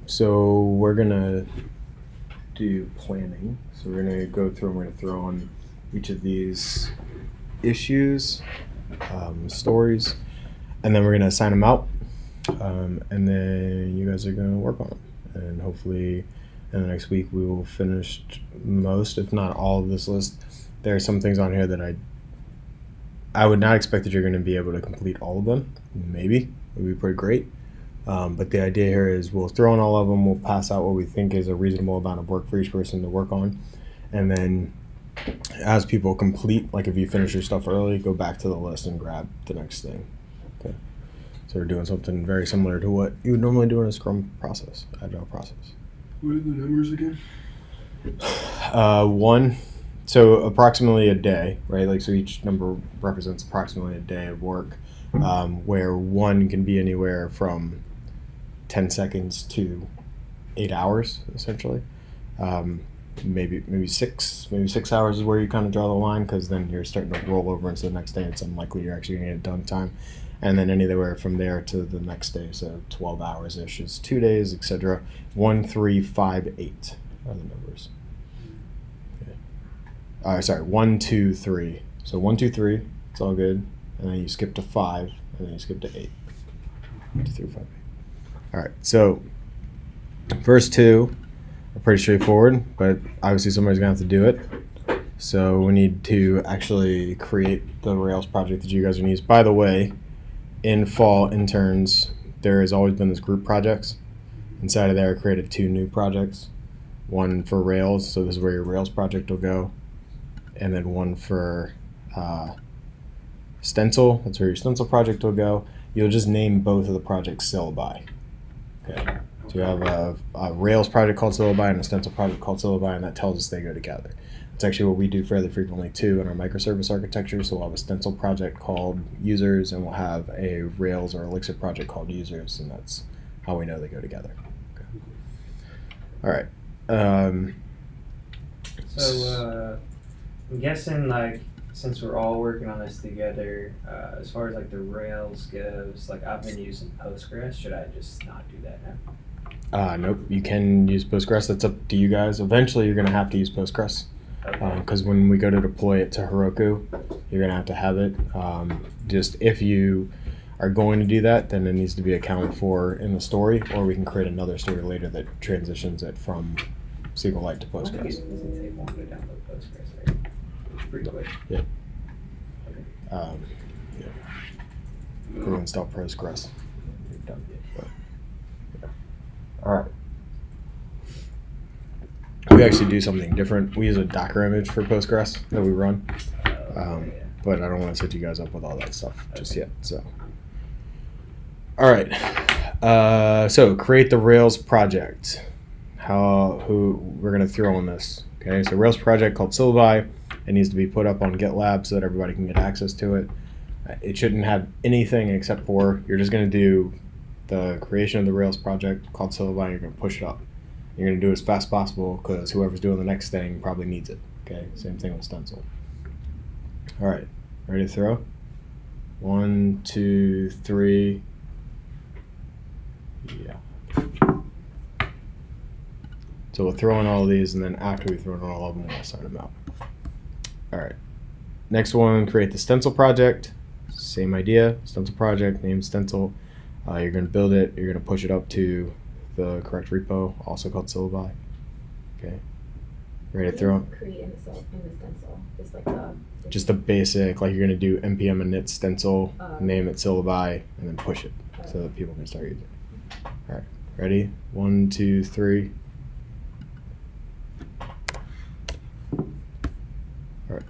So we're gonna do planning. So we're gonna go through and we're gonna throw on each of these issues, stories, and then we're gonna assign them out. And then you guys are gonna work on them. And hopefully in the next week we will finish most, if not all, of this list. There are some things on here that I would not expect that you're going to be able to complete all of them. Maybe. It would be pretty great. But the idea here is we'll throw in all of them. We'll pass out what we think is a reasonable amount of work for each person to work on. And then as people complete, like if you finish your stuff early, go back to the list and grab the next thing. Okay. So we're doing something very similar to what you would normally do in a Scrum process, Agile process. What are the numbers again? One. So approximately a day, right? Like, so each number represents approximately a day of work, where one can be anywhere from 10 seconds to 8 hours, essentially. Maybe 6 hours is where you kind of draw the line, because then you're starting to roll over into the next day. It's unlikely you're actually going to get it done in time. And then anywhere from there to the next day, so 12 hours-ish is 2 days, etc. 1, 3, 5, 8 are the numbers. Sorry, 1, 2, 3. So 1, 2, 3, it's all good. And then you skip to 5, and then you skip to 8. 1, 2, 3, 5, 8. All right, so first two are pretty straightforward, but obviously somebody's going to have to do it. So we need to actually create the Rails project that you guys are going to use. By the way, in fall interns, there has always been this group projects. Inside of there, I created 2 new projects. One for Rails, so this is where your Rails project will go. And then one for stencil. That's where your stencil project will go. You'll just name both of the projects syllabi. Okay. So you have a Rails project called syllabi and a stencil project called syllabi, and that tells us they go together. It's actually what we do fairly frequently too in our microservice architecture. So we'll have a stencil project called users, and we'll have a Rails or Elixir project called users, and that's how we know they go together. Okay. All right. So I'm guessing, like, since we're all working on this together, as far as like the Rails goes, like I've been using Postgres. Should I just not do that now? Nope. You can use Postgres. That's up to you guys. Eventually, you're going to have to use Postgres. Because when we go to deploy it to Heroku, you're going to have it. Just if you are going to do that, then it needs to be accounted for in the story, or we can create another story later that transitions it from SQLite to Postgres. It doesn't take long to download Postgres, right? It's pretty quick. Yeah. Okay. Go install Postgres. You're done. But, yeah. All right. We actually do something different. We use a Docker image for Postgres that we run, but I don't want to set you guys up with all that stuff just yet. So, all right. So create the Rails project. Who we're gonna throw on this? Okay. So Rails project called syllabi. It needs to be put up on GitLab so that everybody can get access to it. It shouldn't have anything except for you're just gonna do the creation of the Rails project called syllabi. You're gonna push it up. You're going to do it as fast as possible because whoever's doing the next thing probably needs it. Okay, same thing with stencil. All right, ready to throw? 1, 2, 3. Yeah. So we'll throw in all of these, and then after we throw in all of them, we'll sign them out. All right. Next one, create the stencil project. Same idea, stencil project, name stencil. You're going to build it. You're going to push it up to the correct repo, also called syllabi. Okay. Ready to throw? Create in the stencil, just the basic, like you're gonna do npm init stencil, name it syllabi, and then push it so that people can start using it. All right, ready? 1, 2, 3. All right.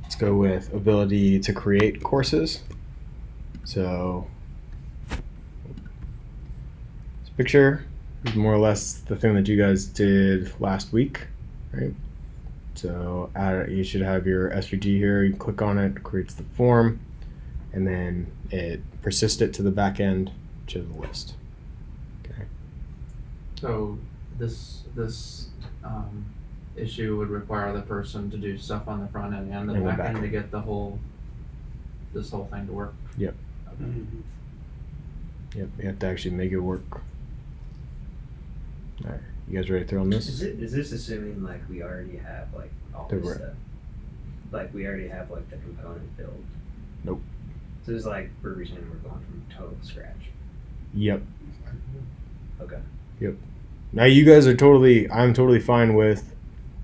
Let's go with ability to create courses. So this picture is more or less the thing that you guys did last week, right? So you should have your SVG here. You click on it, it creates the form, and then it persists it to the back end to the list. Okay. So this issue would require the person to do stuff on the front end and the And the back back end to end. get this whole thing to work. Yep. Okay. Mhm. Yep, you have to actually make it work. All right, you guys ready to throw on this? Is this assuming like we already have like all The this re- stuff? Like we already have like the component build? Nope. So it's like we're pretending we're going from total scratch. Yep. Okay. Now you guys are I'm totally fine with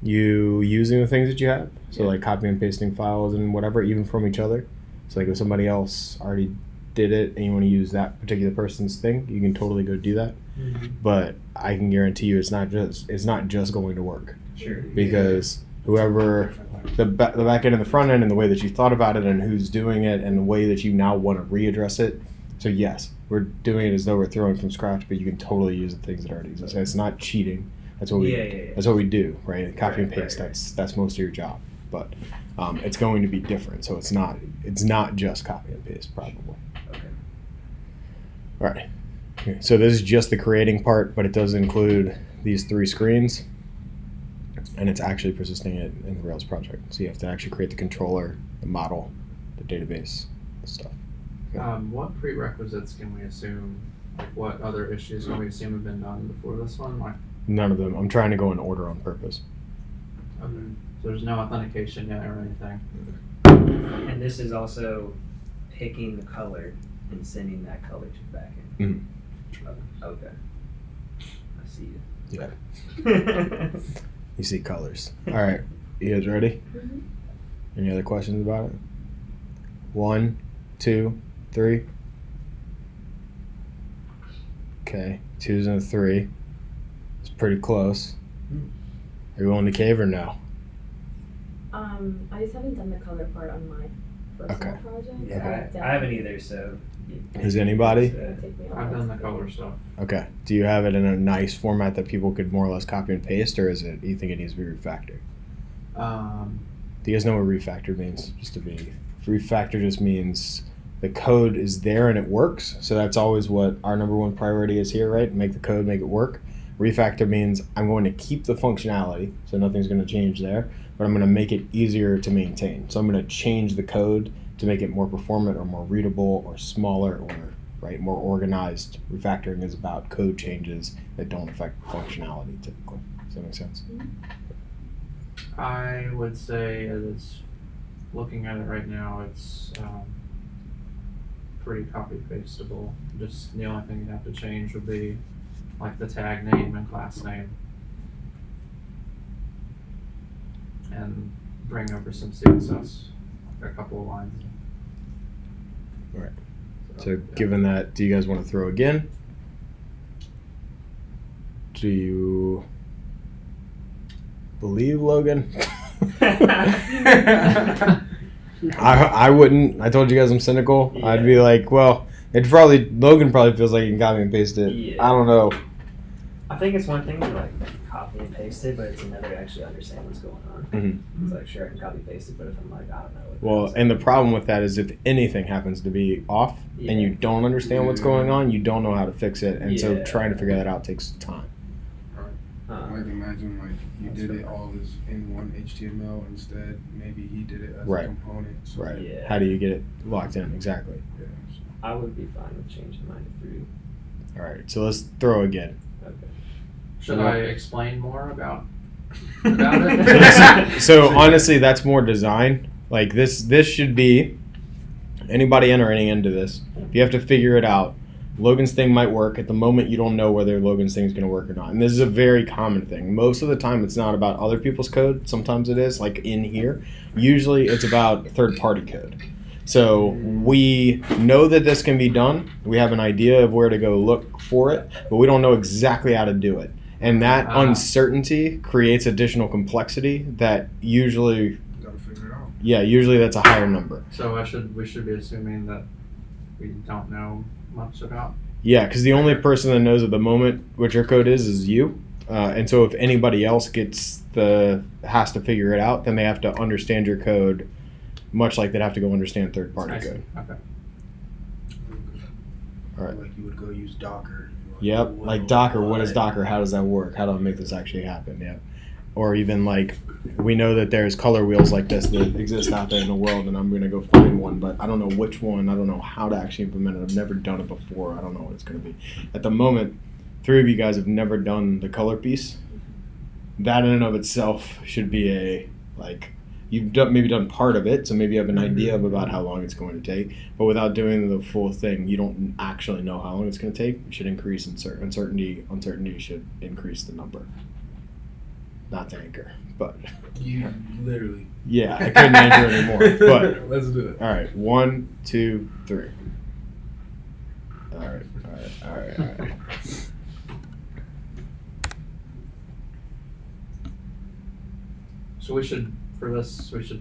you using the things that you have. So Yeah. like copy and pasting files and whatever, even from each other. So like if somebody else already did it and you want to use that particular person's thing, you can totally go do that. But I can guarantee you it's not just going to work, Sure. because whoever the back end and the front end and the way that you thought about it and who's doing it and the way that you now want to readdress it. So yes, we're doing it as though we're throwing from scratch, but you can totally use the things that already exist. It's not cheating. That's what we Yeah. that's what we do, right? Copy and Right, paste. right. That's most of your job, but it's going to be different. So it's not just copy and paste probably. Okay. All right. Okay, so this is just the creating part, but it does include these 3 screens, and it's actually persisting it in the Rails project. So you have to actually create the controller, the model, the database, the stuff. What prerequisites can we assume? Like, what other issues can we assume have been done before this one? Like, None of them. I'm trying to go in order on purpose. okay. So there's no authentication yet or anything. And this is also picking the color and sending that color to the back end. Okay. I see you. Yeah. You see colors. All right. You guys ready? Mhm. Any other questions about it? 1, 2, 3. Okay. 2's and a 3. It's pretty close. Are you willing to cave or no? I just haven't done the color part on my personal Okay. project. so Yeah, I haven't either, so. Has anybody? It's gonna take me a while I've done to the color figure it stuff. Okay. Do you have it in a nice format that people could more or less copy and paste, or is it you think it needs to be refactored? Do you guys know what refactor means? Just to be refactor just means the code is there and it works. So that's always what our number one priority is here, right? Make the code, make it work. Refactor means I'm going to keep the functionality, so nothing's going to change there, but I'm going to make it easier to maintain. So I'm going to change the code to make it more performant or more readable or smaller or more organized. Refactoring is about code changes that don't affect functionality typically. Does that make sense? I would say it's, looking at it right now, it's pretty copy pastable. Just the only thing you have to change would be like the tag name and class name, and bring over some CSS, like a couple of lines. All right. So given that, do you guys want to throw again? Do you believe Logan? I wouldn't. I told you guys I'm cynical. Yeah. I'd be like, well, Logan probably feels like he can copy and paste it. Yeah. I don't know. I think it's one thing to like copy and paste it, but it's another to actually understand what's going on. Mhm. It's like, sure, I can copy paste it, but if I'm like, I don't know. What Well, that is. and the problem with that is if anything happens to be off Yeah. and you don't understand what's going on, you don't know how to fix it, and so Yeah. trying to figure that out takes time. Like imagine like you did it all as in one HTML instead. Maybe he did it as Right. a component. So Right. Yeah. How do you get it locked in? Exactly. Yeah. So. I would be fine with changing mine to 3. All right. So let's throw again. Okay. Should I explain more about it? So honestly, that's more design. Like this should be anybody entering into this. You have to figure it out. Logan's thing might work. At the moment, you don't know whether Logan's thing is going to work or not. And this is a very common thing. Most of the time, it's not about other people's code. Sometimes it is, like in here. Usually, it's about third-party code. So we know that this can be done. We have an idea of where to go look for it, but we don't know exactly how to do it. And that uncertainty creates additional complexity that usually, You gotta figure it out. usually that's a higher number. So we should be assuming that we don't know much about. Yeah, because the only person that knows at the moment what your code is you. And so if anybody else has to figure it out, then they have to understand your code, much like they'd have to go understand third-party I see. code. Okay. All right. Like you would go use Docker. Yep, like Docker. What is Docker? How does that work? How do I make this actually happen? Yeah. or even like we know that there's color wheels like this that exist out there in the world, and I'm going to go find one, but I don't know which one. I don't know how to actually implement it. I've never done it before. I don't know what it's going to be. At the moment, 3 of you guys have never done the color piece. That in and of itself should be a, like, you've maybe done part of it, so maybe you have an idea of about how long it's going to take, but without doing the full thing, you don't actually know how long it's going to take. It should increase uncertainty. Uncertainty should increase the number. Not to anchor, but You literally. yeah, I couldn't anchor anymore. But let's do it. all right, 1, 2, 3. All right. So we should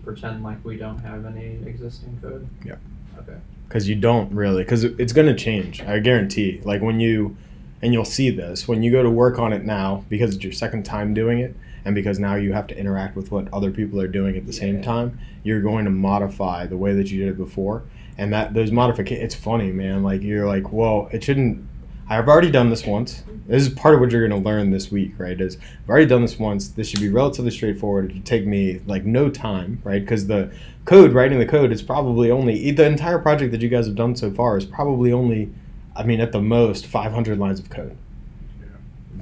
pretend like we don't have any existing code? Yeah. Okay. Because you don't really, because it's going to change. I guarantee. Like when you, and you'll see this when you go to work on it now, because it's your second time doing it, and because now you have to interact with what other people are doing at the same time, you're going to modify the way that you did it before. And that those modifications, it's funny, man. Like you're like, well, it shouldn't. I've already done this once. This is part of what you're going to learn this week, right? Is I've already done this once. This should be relatively straightforward. It should take me like no time, right? Because the code, writing the code, is probably only, the entire project that you guys have done so far is probably only, I mean, at the most, 500 lines of code.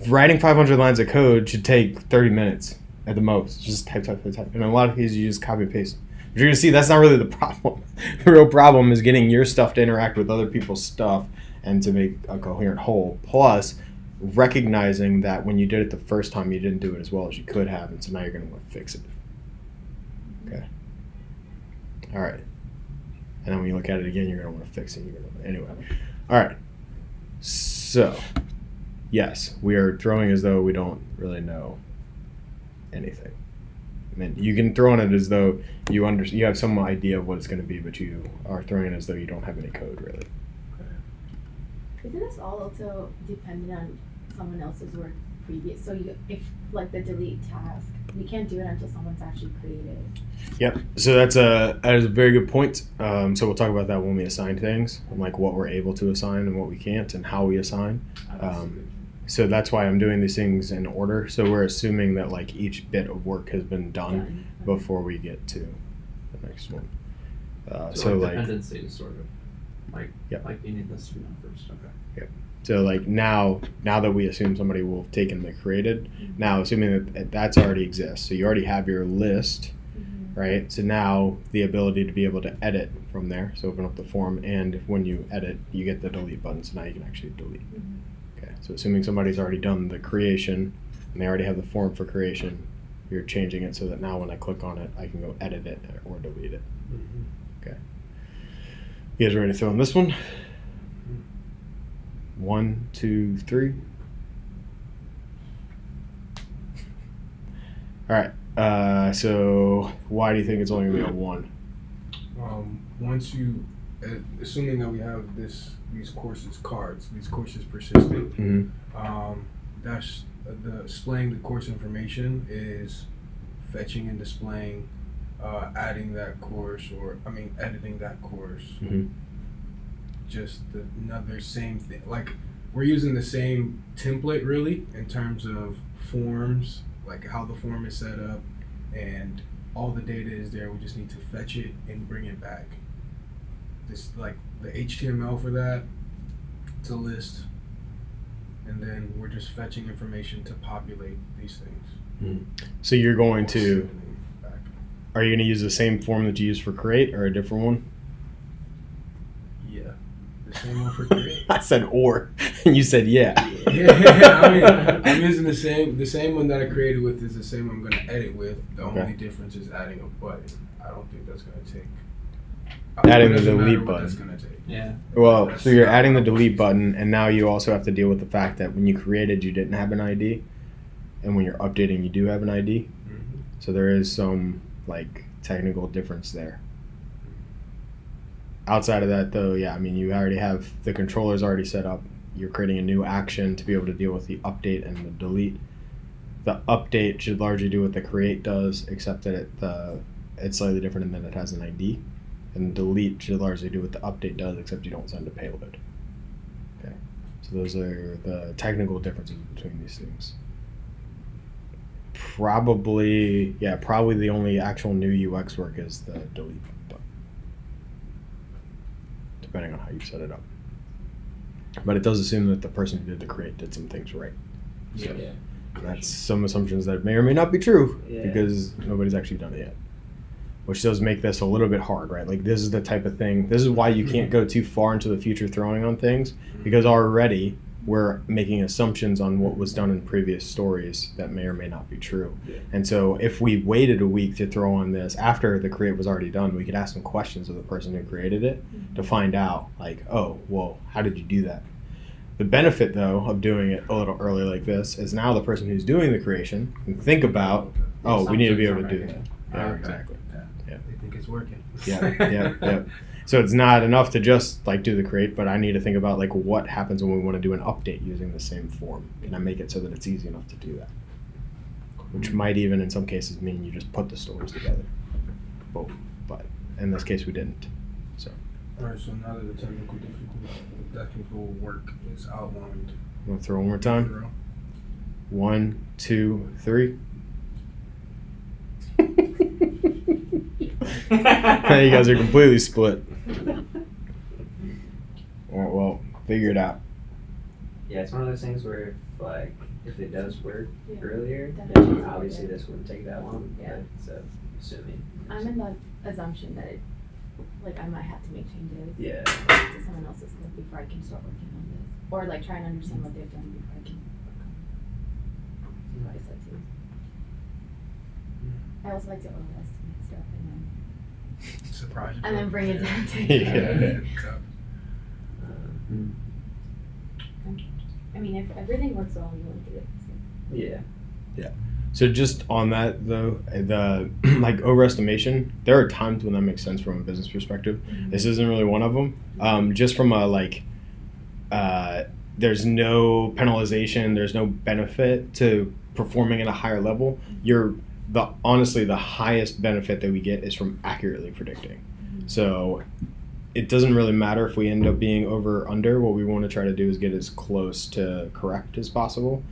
Writing 500 lines of code should take 30 minutes at the most. Just type. And in a lot of cases, you just copy and paste. But you're going to see that's not really the problem. The real problem is getting your stuff to interact with other people's stuff and to make a coherent whole. Plus, recognizing that when you did it the first time, you didn't do it as well as you could have, and so now you're going to want to fix it. Okay. All right. And then when you look at it again, you're going to want to fix it. Anyway. All right. So, yes, we are throwing as though we don't really know anything. I mean, you can throw on it as though you have some idea of what it's going to be, but you are throwing it as though you don't have any code, really. Isn't this all also dependent on someone else's work previous? So if like the delete task, we can't do it until someone's actually created. Yep. So that is a very good point. So we'll talk about that when we assign things, and like what we're able to assign and what we can't, and how we assign. So that's why I'm doing these things in order. So we're assuming that like each bit of work has been done before we get to the next one. So like dependencies, sort of. Like, yep. Like you need this to be done first. Okay. Yep. So like now that we assume somebody will have taken the created, now assuming that that's already exists, so you already have your list, right? So now the ability to be able to edit from there. So open up the form, and when you edit, you get the delete button. So now you can actually delete. Okay. So assuming somebody's already done the creation and they already have the form for creation, you're changing it so that now when I click on it, I can go edit it or delete it. Okay. You guys ready to throw in this one? 1, 2, 3. All right. So why do you think it's only gonna be a 1? Once you, assuming that we have these courses cards, these courses persistent, that's the displaying the course information is fetching and displaying, adding that course, editing that course. Just another same thing. Like we're using the same template really in terms of forms, like how the form is set up, and all the data is there. We just need to fetch it and bring it back. This like the HTML for that, it's a list, and then we're just fetching information to populate these things. So you're going to, are you going to use the same form that you use for create or a different one? Yeah, the same one for create. I said or, and you said yeah. Yeah, I'm using the same one that I created with is the same one I'm going to edit with. The only difference is adding a button. I don't think that's going to take. Adding the delete button. That's going to take. Yeah. Well, so you're adding the delete button, and now you also have to deal with the fact that when you created, you didn't have an ID, and when you're updating, you do have an ID. So there is some like technical difference there. Outside of that, though, yeah, I mean, you already have the controllers already set up. You're creating a new action to be able to deal with the update and the delete. The update should largely do what the create does, except that it's slightly different in that it has an ID. And delete should largely do what the update does, except you don't send a payload. Okay, so those are the technical differences between these things. probably the only actual new UX work is the delete button, depending on how you set it up. But it does assume that the person who did the create did some things right. So Yeah. that's some assumptions that may or may not be true Yeah. because nobody's actually done it yet. Which does make this a little bit hard, right? Like this is the type of thing, this is why you can't go too far into the future throwing on things, because already we're making assumptions on what was done in previous stories that may or may not be true. Yeah. And so if we waited a week to throw on this after the create was already done, we could ask some questions of the person who created it to find out, like, oh, well, how did you do that? The benefit, though, of doing it a little early like this is now the person who's doing the creation can think about, oh, we need to be able to do that. Yeah, Okay. exactly. They think it's working. Yeah. So it's not enough to just like do the create, but I need to think about like what happens when we want to do an update using the same form. Can I make it so that it's easy enough to do that? Which might even in some cases mean you just put the stories together. Both. But in this case we didn't. So Alright, so now that the technical work is outlined. I'm gonna throw one more time. 1, 2, 3. You guys are completely split. Well, figure it out. Yeah, it's one of those things where if it does work Yeah. earlier, That then doesn't obviously matter. this wouldn't take that long. Yeah. But, so assuming. I'm in the assumption that it, like, I might have to make changes Yeah. to someone else's code before I can start working on this. Or like try and understand what they've done before I can work on it. Is what I said too. I also like to overestimate stuff Surprise. and then bring it down to Yeah. I mean, if everything works well, we won't do it. So. Yeah. So just on that though, the like overestimation, there are times when that makes sense from a business perspective. This isn't really one of them. Just from a like, there's no penalization, there's no benefit to performing at a higher level. Honestly, the highest benefit that we get is from accurately predicting. So it doesn't really matter if we end up being over or under. What we want to try to do is get as close to correct as possible.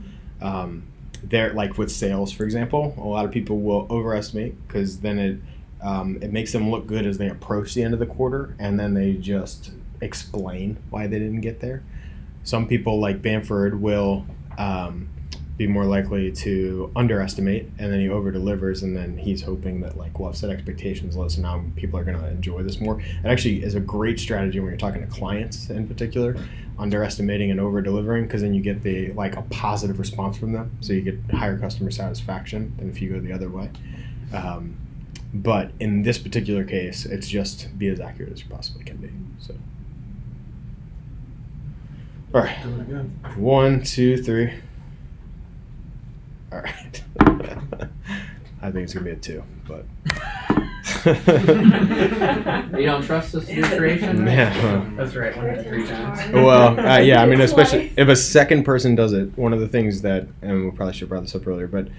There, like with sales, for example, a lot of people will overestimate because then it makes them look good as they approach the end of the quarter, and then they just explain why they didn't get there. Some people, like Bamford, will be more likely to underestimate, and then he over delivers, and then he's hoping that like, well, I've set expectations low, so now people are going to enjoy this more. It actually is a great strategy when you're talking to clients in particular, underestimating and over delivering, because then you get a positive response from them, so you get higher customer satisfaction than if you go the other way. But in this particular case, it's just be as accurate as you possibly can be. So, all right, Do it again. 1, 2, 3. All right. I think it's gonna be a 2, but You don't trust this new creation? Yeah. That's right. 1 to 3 times. Well, yeah. I mean, especially if a second person does it. One of the things that, and we probably should have brought this up earlier, but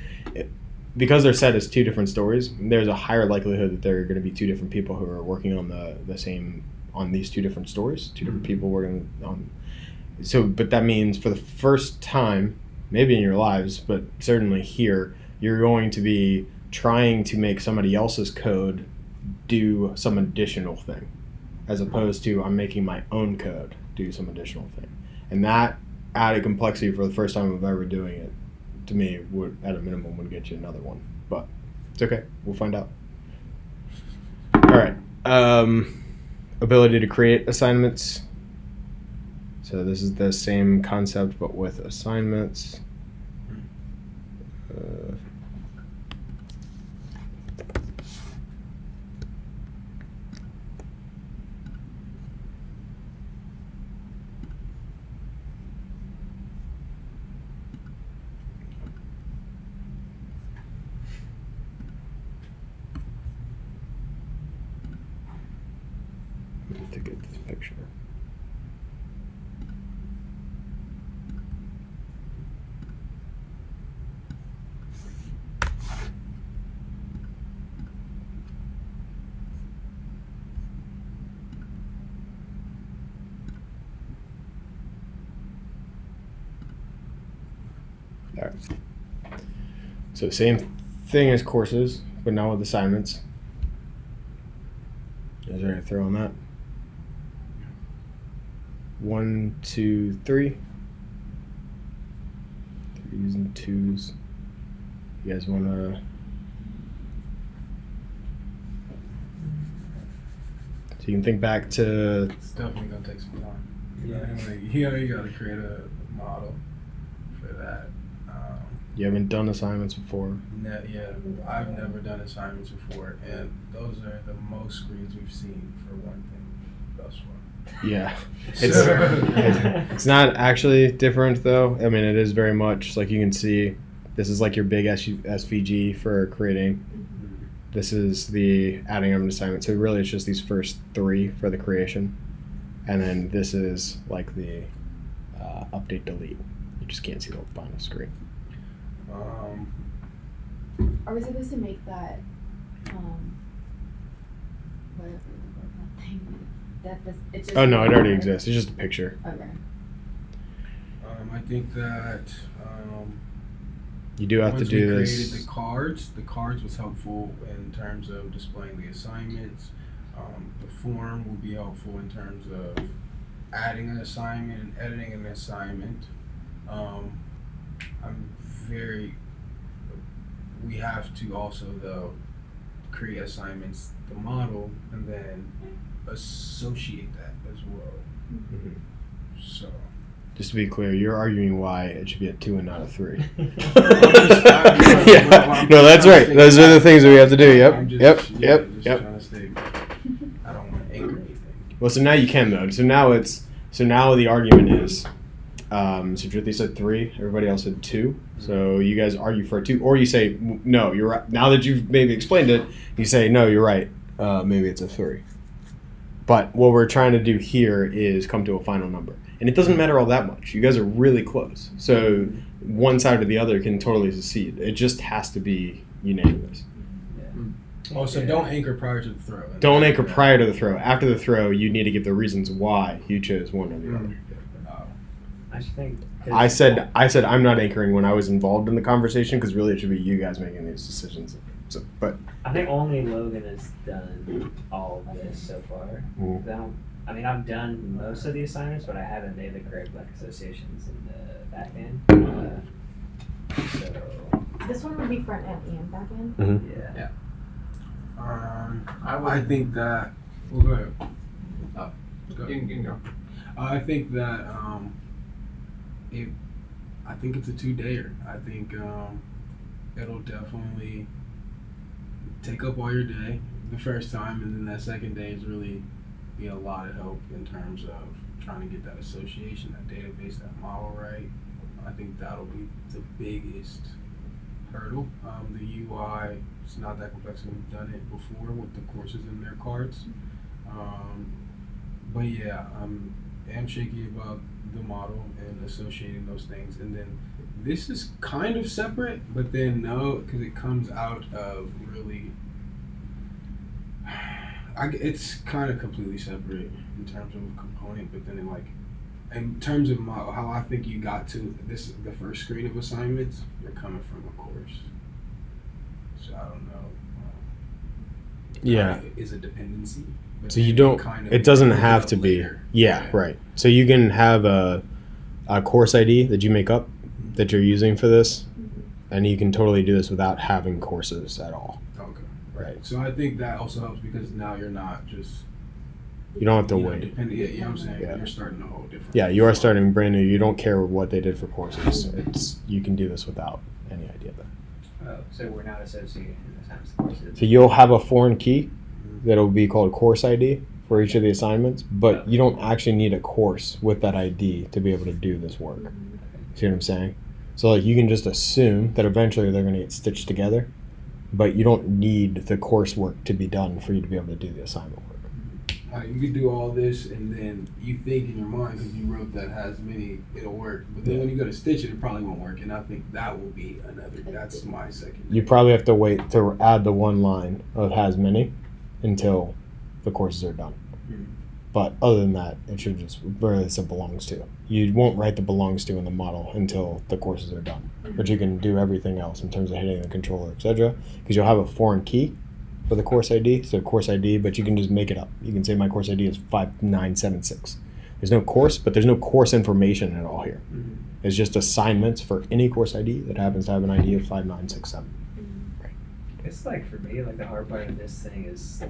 because they're set as 2 different stories, there's a higher likelihood that there are going to be 2 different people who are working on on these 2 different stories. 2 different people working on. So, but that means for the first time, maybe in your lives, but certainly here, you're going to be trying to make somebody else's code do some additional thing, as opposed to I'm making my own code do some additional thing. And that added complexity for the first time of ever doing it, to me, would at a minimum would get you another one. But it's okay. We'll find out. All right. Ability to create assignments. So this is the same concept, but with assignments. To get this picture. All right. So same thing as courses, but now with assignments. Is there a throw on that? 1, 2, 3. 3s and 2s. You guys want to? So you can think back to. It's definitely gonna take some time. Yeah. You gotta create a model for that. You haven't done assignments before. Yeah, I've never done assignments before, and those are the most screens we've seen for one thing thus far. Yeah. So- It's not actually different though. I mean, it is very much like you can see. This is like your big SVG for creating. This is the adding of an assignment. So really, it's just these first 3 for the creation, and then this is like the update delete. You just can't see the final screen. Are we supposed to make that, whatever the word, that thing, that this, it's just. Oh no, it already exists. It's just a picture. Okay. I think that You do have once to do we this. created the cards was helpful in terms of displaying the assignments. The form will be helpful in terms of adding an assignment and editing an assignment. We have to also though create assignments, the model, and then associate that as well. Mhm. So Just to be clear, you're arguing why it should be a 2 and not a 3. Yeah. No, that's right. Those are the things that we have to do. Yep. I'm just, Yep. yeah, Yep. just Yep. trying to stay. I don't want to anchor anything. Well, so now you can though. So now the argument is, so Jyoti said 3. Everybody else said 2. So you guys argue for a 2, or you say no. You're right. Now that you've maybe explained it, you say no. You're right. Maybe it's a 3. But what we're trying to do here is come to a final number, and it doesn't matter all that much. You guys are really close. So one side or the other can totally succeed. It just has to be unanimous. Also, don't anchor prior to the throw. Don't anchor prior to the throw. After the throw, you need to give the reasons why you chose one or the other. I just think. I said I'm not anchoring when I was involved in the conversation because really it should be you guys making these decisions. So, but I think only Logan has done all of this so far. Mhm. I've done most of the assignments, but I haven't made the correct associations in the back end. So This one would be front end and back end? yeah. I think that. Well, go ahead. Oh, Go you ahead. can go. I think that I think it's a 2-dayer. I think it'll definitely take up all your day the first time, and then that second day is really be a lot of help in terms of trying to get that association, that database, that model right. I think that'll be the biggest hurdle. The UI, it's not that complex. We've done it before with the courses in their cards. But yeah, I'm shaky about the model and associating those things. And then this is kind of separate, but then no, because it comes out of really, it's kind of completely separate in terms of a component, but then in terms of how I think you got to this, the first screen of assignments, you're coming from a course. So I don't know. yeah. Is a dependency. But So you then don't. kind of It doesn't pick it have up to be. later. Yeah. Right. So you can have a course ID that you make up that you're using for this, and you can totally do this without having courses at all. Okay. Right. So I think that also helps because now you're not just You don't have to wait. dependent. Yeah, you know what I'm saying? Yeah. You're starting a whole different. Yeah, you are starting brand new. You don't care what they did for courses. You can do this without any idea of that. Oh, so we're not associating the times the courses. So you'll have a foreign key that'll be called course ID for each of the assignments, but you don't actually need a course with that ID to be able to do this work. See what I'm saying? So like you can just assume that eventually they're going to get stitched together, but you don't need the coursework to be done for you to be able to do the assignment work. You could do all this, and then you think in your mind because you wrote that has many, it'll work. But then when you go to stitch it, it probably won't work. And I think that will be another. That's my second. You probably have to wait to add the one line of has many until the courses are done. But other than that, it should just really say belongs to. You won't write the belongs to in the model until the courses are done. But you can do everything else in terms of hitting the controller, etc. Because you'll have a foreign key for the course ID, so course ID, but you can just make it up. You can say my course ID is 5976. There's no course, but there's no course information at all here. Mhm. It's just assignments for any course ID that happens to have an ID of 5967. It's like for me, like the hard part of this thing is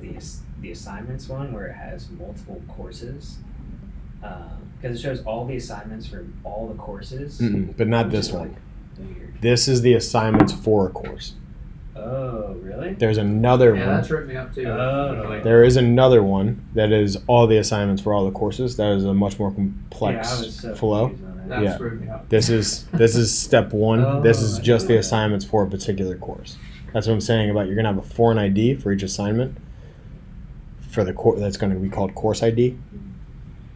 the assignments one where it has multiple courses, because it shows all the assignments for all the courses. But not which this is, one. like, weird. This is the assignments for a course. Oh, really? There's another Yeah, one. that tripped me up too. Oh. Like, There is another one that is all the assignments for all the courses. That is a much more Yeah, I complex was so flow. confused on that. that Yeah. screwed me up. This is step one. Oh, This is I just the see. assignments for a particular course. That's what I'm saying about you're gonna have a foreign ID for each assignment for the course that's going to be called course ID.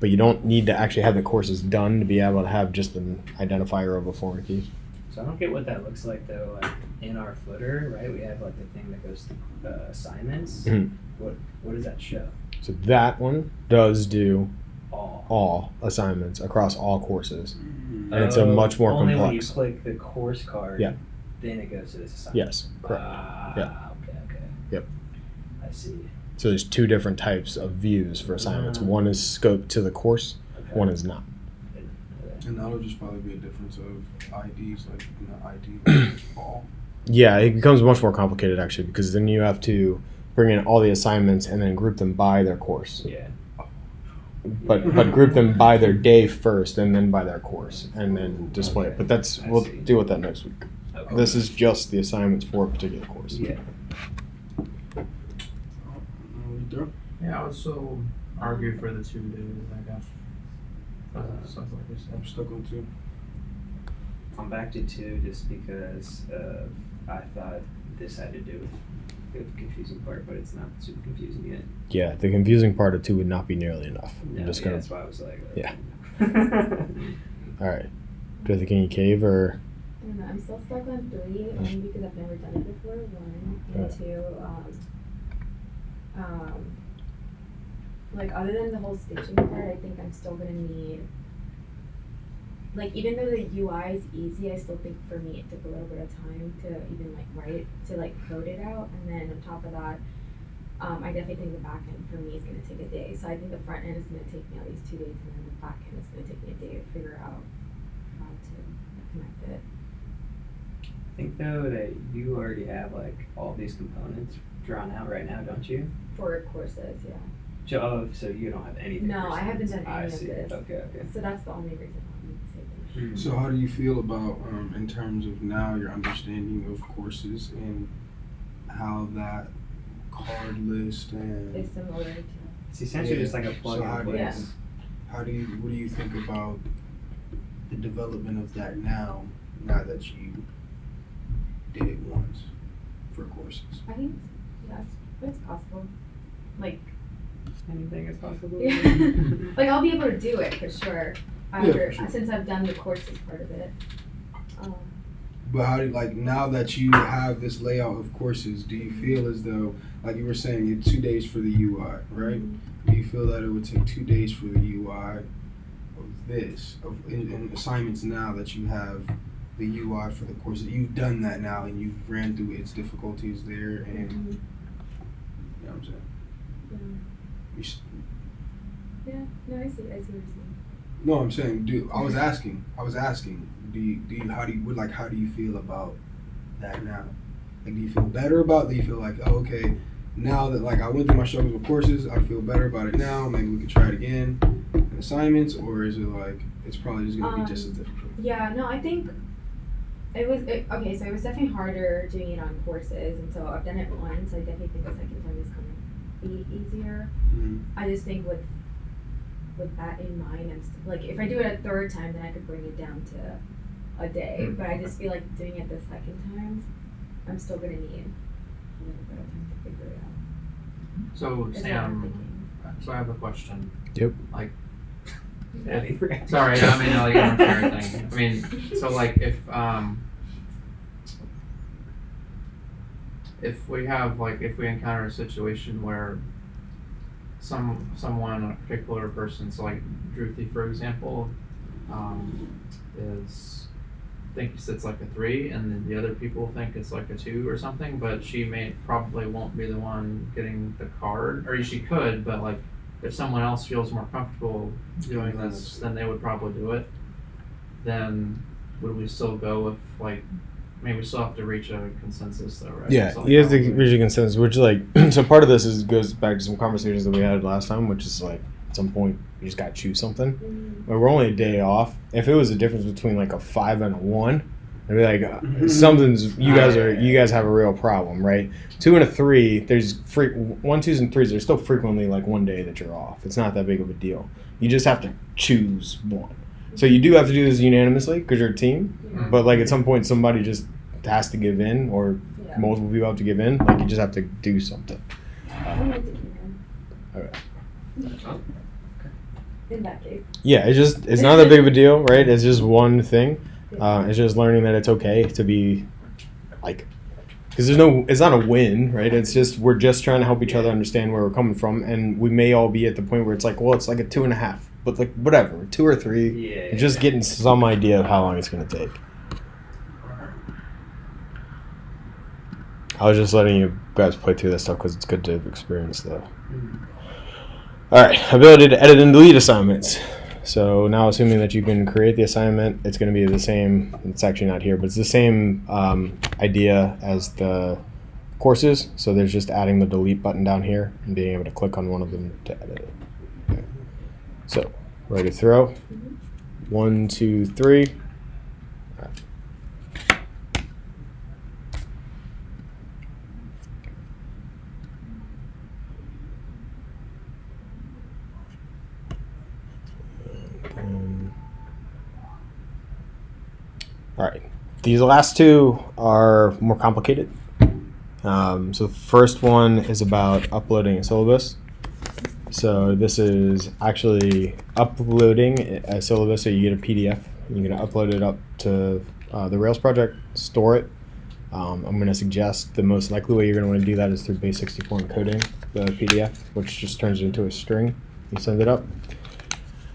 But you don't need to actually have the courses done to be able to have just an identifier of a foreign key. So I don't get what that looks like though. Like in our footer, right? We have like the thing that goes to assignments. Mhm. What does that show? So that one does do All. all assignments across all courses. And it's a Oh, much more only complex. when you click the course card. Yeah. Then it goes to this assignment. Yes, correct. Yeah. Okay. Yep. I see. So there's two different types of views for assignments. One is scoped to the course, Okay. one is not. Okay. And that'll just probably be a difference of IDs, like ID all. Yeah, it becomes much more complicated actually because then you have to bring in all the assignments and then group them by their course. Yeah. But group them by their day first and then by their course and then display it. But that's I we'll see. deal with that next week. Okay. This is just the assignments for a particular course. Yeah. We through? Yeah, I would still argue for the 2 days, I guess. Stuff like you I'm said. stuck on 2. I'm back to 2 just because I thought this had to do with the confusing part, but it's not super confusing yet. Yeah, the confusing part of 2 would not be nearly enough. No, I'm just yeah, gonna. that's why I was like. Yeah. All right. Do the King Cave or I don't know, I'm still stuck on 3, only because I've never done it before, 1, and Right. 2, like, other than the whole stitching part, I think I'm still gonna need, like, even though the UI is easy, I still think for me it took a little bit of time to even, like, write, to, like, code it out, and then on top of that, I definitely think the back end for me is gonna take a day, so I think the front end is gonna take me at least 2 days, and then the back end is gonna take me a day to figure out how to connect it. I think though that you already have like all these components drawn out right now, don't you? For courses, yeah. So you don't have anything. No, for I haven't students. done any I of see. this. Okay. So that's the only reason why I'm saying So how do you feel about, in terms of now your understanding of courses and how that card list and it's similar to. It's essentially just like a plug So how and do play. Yeah. what do you think about the development of that now that you did it once for courses? I think it's possible. Like, Anything is possible. like I'll be able to do it for sure. for sure. Since I've done the courses part of it. But how do you, like, now that you have this layout of courses, do you feel as though, like you were saying, it's 2 days for the UI, right? Do you feel that it would take 2 days for the UI of this, in assignments now that you have the UI for the courses? You've done that now and you've ran through its difficulties there and, you know what I'm saying? You s- Yeah, no, I see what you're saying. No, I'm saying, I was asking, do you, how do you feel about that now? Like, do you feel better about it? Do you feel like, oh, okay, now that, like, I went through my struggles with courses, I feel better about it now, maybe we could try it again in assignments, or is it like, it's probably just gonna be just as difficult? Yeah, no, I think okay, so it was definitely harder doing it on courses, and so I've done it once. I definitely think the second time is gonna be easier. Mhm. I just think with that in mind, like if I do it a third time, then I could bring it down to a day. But I just feel like doing it the second time, I'm still gonna need a little bit of time to figure it out. So Is what I'm Sam, thinking. so I have a question. Yep. Like, Daddy forgot. sorry, I mean, like, I'm sure everything. I mean, so like if we encounter a situation where someone, a particular person, so like Druthi, for example, is thinks it's like a 3, and then the other people think it's like a 2 or something, but she probably won't be the one getting the card, or she could, but like if someone else feels more comfortable doing this, then they would probably do it. Then would we still go with like, I mean, we still have to reach a consensus though, right? Yeah, So, like, you have to probably- reach a consensus, which like so part of this goes back to some conversations that we had last time, which is like at some point you just gotta choose something. But we're only a day off. If it was a difference between like a 5 and a 1, I'd be like something's you guys have a real problem, right? 2 and a 3, there's 1, 2s, and 3s. There's still frequently like one day that you're off. It's not that big of a deal. You just have to choose one. So you do have to do this unanimously because you're a team. Yeah. But like at some point, somebody just has to give in, or Yeah. multiple people have to give in. Like you just have to do something. I'm going to keep All right. in that case. Yeah, it's not that big of a deal, right? It's just one thing. It's just learning that it's okay to be like, because it's not a win, right? It's just we're just trying to help each other understand where we're coming from, and we may all be at the point where it's like, well, it's like a 2.5, but like whatever, 2 or 3. Yeah. Just getting some idea of how long it's gonna take. I was just letting you guys play through this stuff because it's good to experience the. All right, ability to edit and delete assignments. So now, assuming that you can create the assignment, it's going to be the same. It's actually not here, but it's the same idea as the courses. So there's just adding the delete button down here and being able to click on one of them to edit it. Okay. So ready to throw? 1, 2, 3. All right. All right, these last 2 are more complicated. So the first one is about uploading a syllabus. So this is actually uploading a syllabus, so you get a PDF. You're going to upload it up to the Rails project, store it. I'm going to suggest the most likely way you're going to want to do that is through base64 encoding the PDF, which just turns it into a string. You send it up.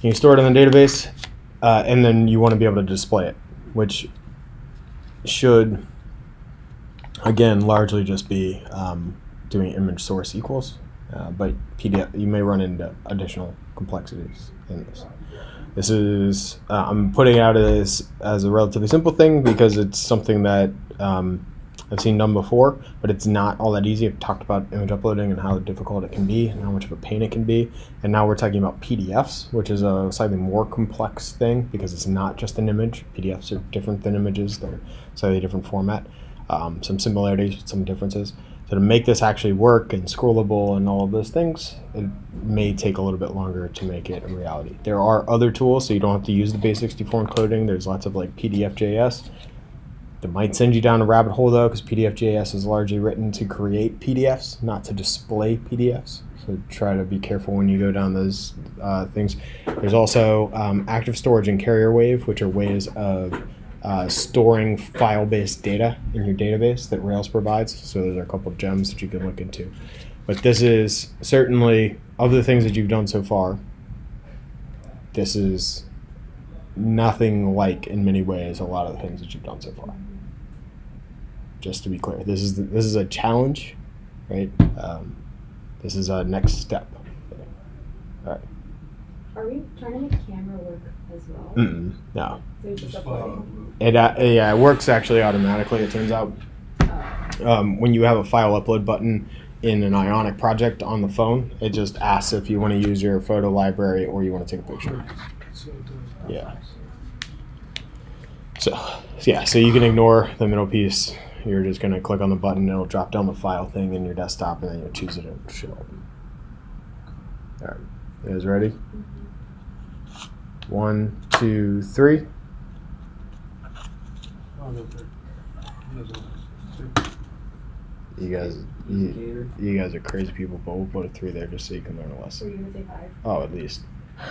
You store it in the database, and then you want to be able to display it, which should, again, largely just be doing image source equals, but PDF, you may run into additional complexities in this. This is, I'm putting it out as a relatively simple thing because it's something that I've seen done before, but it's not all that easy. I've talked about image uploading and how difficult it can be and how much of a pain it can be. And now we're talking about PDFs, which is a slightly more complex thing because it's not just an image. PDFs are different than images. They're slightly different format. Some similarities, some differences. So to make this actually work and scrollable and all of those things, it may take a little bit longer to make it a reality. There are other tools, so you don't have to use the base64 encoding. There's lots of like PDF.js. That might send you down a rabbit hole though, because PDF.js is largely written to create PDFs, not to display PDFs. So try to be careful when you go down those things. There's also active storage and carrier wave, which are ways of storing file-based data in your database that Rails provides. So there's a couple of gems that you can look into. But this is certainly, of the things that you've done so far, this is nothing like, in many ways, a lot of the things that you've done so far. Just to be clear, this is a challenge, right? This is a next step. All right. Are we trying to make camera work as well? No. So it's just uploading? It works actually automatically. It turns out Oh. when you have a file upload button in an Ionic project on the phone, it just asks if you want to use your photo library or you want to take a picture. Yeah. So you can ignore the middle piece. You're just going to click on the button. It'll drop down the file thing in your desktop, and then you'll choose it and it'll show up. All right. You guys ready? 1, 2, 3. You guys are crazy people, but we'll put a 3 there just so you can learn a Were lesson. you gonna say 5? Oh, at least.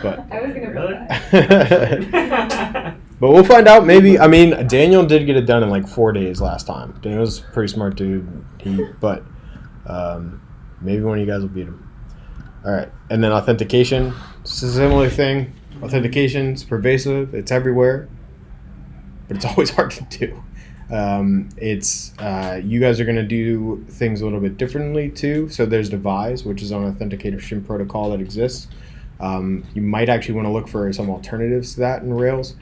But I was gonna Really? put 5. but we'll find out. Maybe. I mean, Daniel did get it done in like 4 days last time. Daniel's a pretty smart dude. But maybe one of you guys will beat him. All right, and then authentication. It's a similar thing. Authentication's pervasive. It's everywhere, but it's always hard to do. You guys are going to do things a little bit differently too. So there's Devise, which is an authentication protocol that exists. You might actually want to look for some alternatives to that in Rails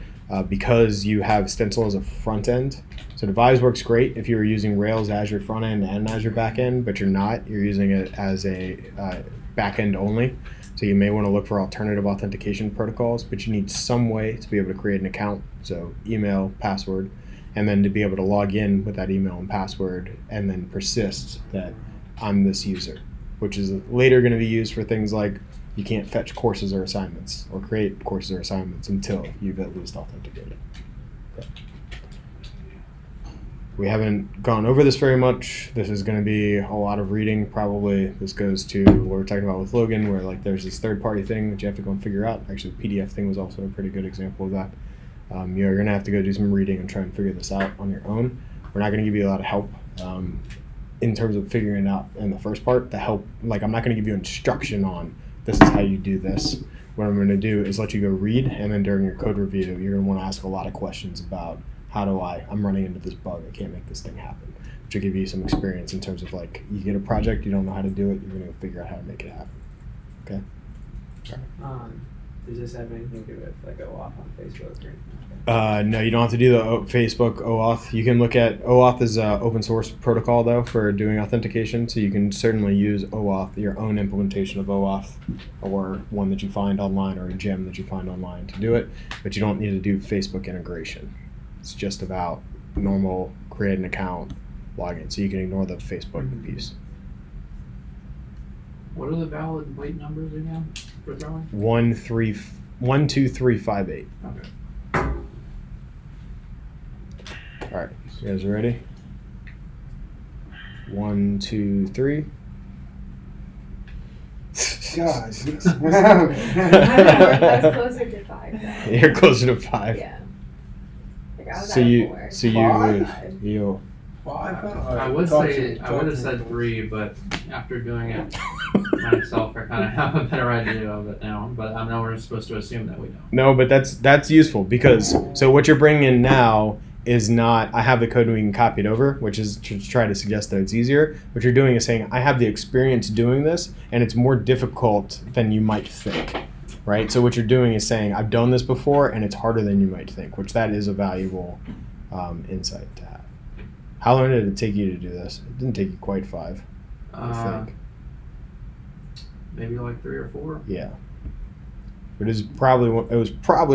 because you have Stencil as a front end. So Devise works great if you were using Rails as your front end and as your back end, but you're not. You're using it as a back end only. So you may want to look for alternative authentication protocols, but you need some way to be able to create an account. So email, password, and then to be able to log in with that email and password and then persist that I'm this user, which is later going to be used for things like you can't fetch courses or assignments or create courses or assignments until you've at least authenticated. Okay. We haven't gone over this very much. This is going to be a lot of reading. Probably this goes to what we're talking about with Logan, where like there's this third-party thing that you have to go and figure out. Actually, the PDF thing was also a pretty good example of that. You're going to have to go do some reading and try and figure this out on your own. We're not going to give you a lot of help in terms of figuring it out in the first part. The help, like I'm not going to give you instruction on this is how you do this. What I'm going to do is let you go read, and then during your code review, you're going to want to ask a lot of questions about I'm running into this bug, I can't make this thing happen. Which will give you some experience in terms of like, you get a project, you don't know how to do it, you're going to figure out how to make it happen. Okay? Does this have anything to do with like OAuth on Facebook or anything? No, you don't have to do the Facebook OAuth. You can look at OAuth as an open source protocol though for doing authentication, so you can certainly use OAuth, your own implementation of OAuth, or one that you find online or a gem that you find online to do it, but you don't need to do Facebook integration. It's just about normal create an account, log in, so you can ignore the Facebook piece. What are the valid weight numbers again for throwing? 1, 2, 3, 5, 8. Okay. All right, you guys ready? 1, 2, 3. God. I was closer to 5. Though. You're closer to 5. Yeah. Like I was So at you, 4. so you, Five? you. I would say I would have said 3, but after doing it myself, I kind of have a better idea of it now. But I know we're supposed to assume that we don't. No, but that's useful because so what you're bringing in now is not I have the code and we can copy it over, which is to try to suggest that it's easier. What you're doing is saying I have the experience doing this, and it's more difficult than you might think. Right? So what you're doing is saying I've done this before, and it's harder than you might think, which that is a valuable insight to have. How long did it take you to do this? It didn't take you quite 5, I think. Maybe like 3 or 4. Yeah. It was probably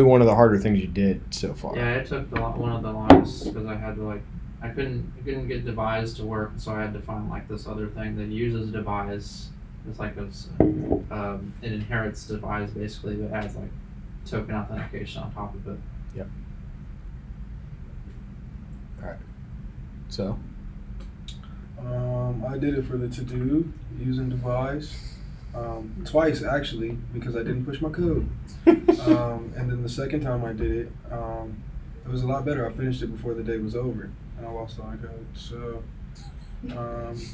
one of the harder things you did so far. Yeah, it took one of the longest because I had to I couldn't get Devise to work, so I had to find like this other thing that uses Devise. It's like it inherits Devise basically, but adds like token authentication on top of it. Yep. All right. So. I did it for the to-do using Devise. Twice actually, because I didn't push my code. And then the second time I did it, it was a lot better. I finished it before the day was over, and I lost all my code. So,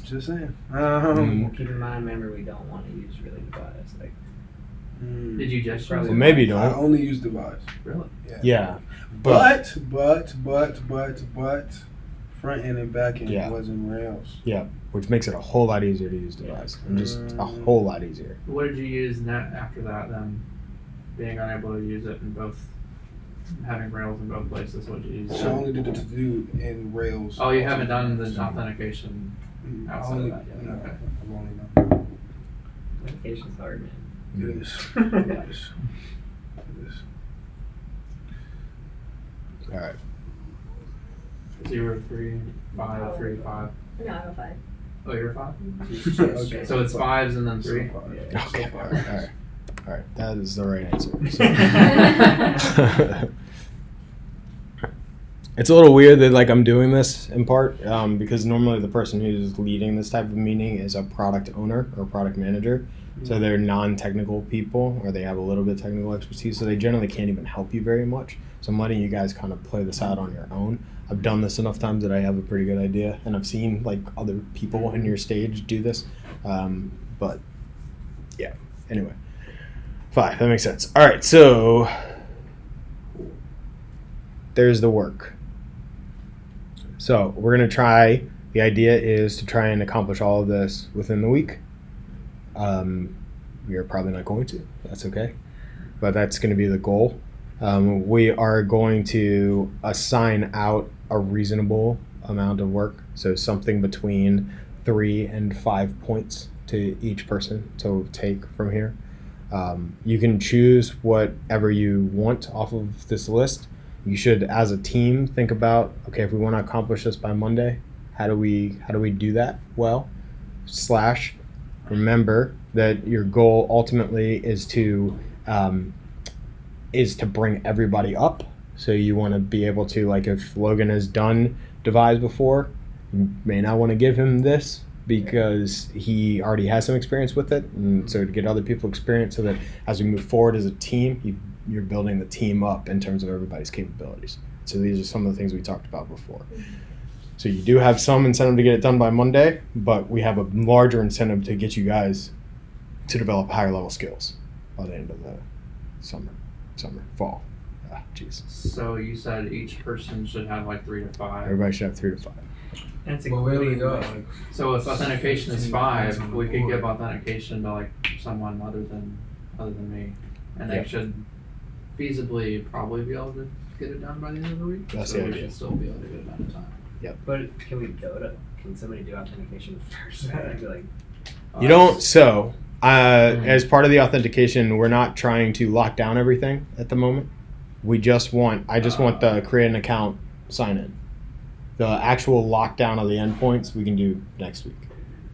just saying. Well, keep in mind, remember, we don't want to use really Devise. Like, did you just Well, maybe I don't. only use Devise. Really? Yeah. But front end and back end Yeah. was in Rails. Yeah, which makes it a whole lot easier to use Devise. And just a whole lot easier. What did you use after that then? Being unable to use it in both, having Rails in both places, what did you use? So I only did the to-do in Rails. Oh, you haven't done the authentication outside of that yet? No, Okay. I've only done authentication's hard, man. it. Is. It is. It is. All right. 0, 3, 5, 3, 5. No, I'm a 5. Oh, you're a 5? Okay. So it's 5s and then 3? So far. Yeah. Okay. So far. All right. All right. That is the right answer. So- It's a little weird that like I'm doing this in part because normally the person who's leading this type of meeting is a product owner or product manager. So they're non-technical people or they have a little bit of technical expertise. So they generally can't even help you very much. So I'm letting you guys kind of play this out on your own. I've done this enough times that I have a pretty good idea, and I've seen like other people in your stage do this. But yeah, Anyway, 5. That makes sense. All right, so there's the work. So we're going to try, the idea is to try and accomplish all of this within the week. We are probably not going to. That's okay. But that's going to be the goal. We are going to assign out a reasonable amount of work. So something between 3 and 5 points to each person to take from here. You can choose whatever you want off of this list. You should, as a team, think about, okay, if we want to accomplish this by Monday, how do we do that well? / remember that your goal ultimately is to bring everybody up. So you want to be able to, like, if Logan has done devise before, you may not want to give him this because he already has some experience with it, and so to get other people experience so that as we move forward as a team, you're building the team up in terms of everybody's capabilities. So these are some of the things we talked about before. So you do have some incentive to get it done by Monday, but we have a larger incentive to get you guys to develop higher level skills by the end of the fall. Jeez. So you said each person should have like 3 to 5. Everybody should have 3 to 5. That's Well, where we go? So if authentication is 5, we could give authentication to like someone other than me, and they Yep. should feasibly probably be able to get it done by the end of the week. That's so the we idea. should still be able to get it done in time. But can somebody do authentication first? I'd be like, You don't. So, as part of the authentication, we're not trying to lock down everything at the moment. I just want the create an account sign in. The actual lockdown of the endpoints we can do next week.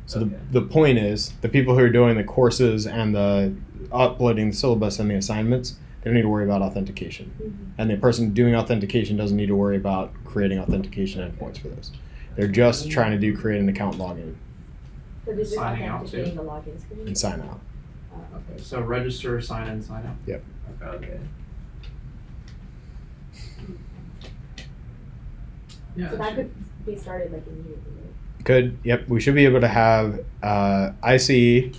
So Okay. the point is, the people who are doing the courses and the uploading the syllabus and the assignments, they don't need to worry about authentication. And the person doing authentication doesn't need to worry about creating authentication endpoints for those. They're just trying to do create an account login So this is Signing out authenticating the login screen? and sign out. Okay. So register, sign in, sign out. okay. Yeah. So it that should- could be started like immediately, right? Good. Yep. We should be able to have I see.